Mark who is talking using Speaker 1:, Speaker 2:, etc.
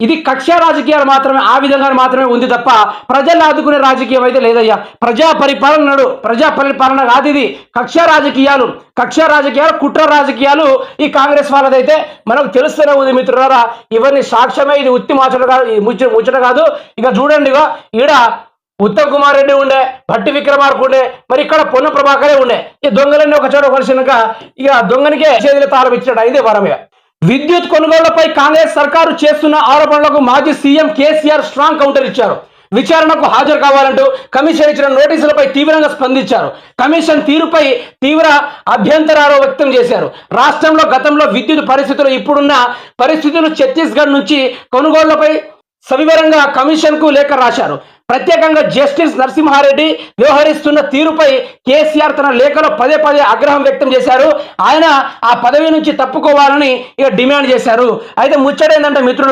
Speaker 1: ఇది కక్ష రాజకీయాలు మాత్రమే, ఆ విధంగా మాత్రమే ఉంది తప్ప ప్రజలను ఆదుకునే రాజకీయం అయితే లేదయ్యా. ప్రజా పరిపాలన కాదు ఇది. కక్ష రాజకీయాలు, కుట్ర రాజకీయాలు ఈ కాంగ్రెస్ వాళ్ళదైతే మనకు తెలుస్తూనే ఉంది మిత్రులారా. ఇవన్నీ సాక్ష్యమే. ఇది ఉత్తి ముచ్చట కాదు, ముచ్చట కాదు. ఇక చూడండి, ఇక ఈడ ఉత్తమ్ కుమార్ రెడ్డి ఉండే, భట్టి విక్రమార్క ఉండే, మరి ఇక్కడ పొన్న ప్రభాకరే ఉండే. ఈ దొంగలన్నీ ఒక చోట కలిసినాక ఇక దొంగనికే చేతులు తాళం ఇచ్చినట్టు అయిందే వరమే. విద్యుత్ కొనుగోళ్లపై కాంగ్రెస్ సర్కారు చేస్తున్న ఆరోపణలకు మాజీ సీఎం కేసీఆర్ స్ట్రాంగ్ కౌంటర్ ఇచ్చారు. విచారణకు హాజరు కావాలంటూ కమిషన్ ఇచ్చిన నోటీసులపై తీవ్రంగా స్పందించారు. కమిషన్ తీరుపై తీవ్ర అభ్యంతరాలు వ్యక్తం చేశారు. రాష్ట్రంలో గతంలో విద్యుత్ పరిస్థితులు, ఇప్పుడున్న పరిస్థితులు, ఛత్తీస్గఢ్ నుంచి కొనుగోళ్లపై సవివరంగా కమిషన్కు లేఖ రాశారు. ప్రత్యేకంగా జస్టిస్ నరసింహారెడ్డి వ్యవహరిస్తున్న తీరుపై కేసీఆర్ తన లేఖలో పదే ఆగ్రహం వ్యక్తం చేశారు. ఆయన ఆ పదవి నుంచి తప్పుకోవాలని ఇక డిమాండ్ చేశారు. అయితే ముచ్చటేందంటే మిత్రుల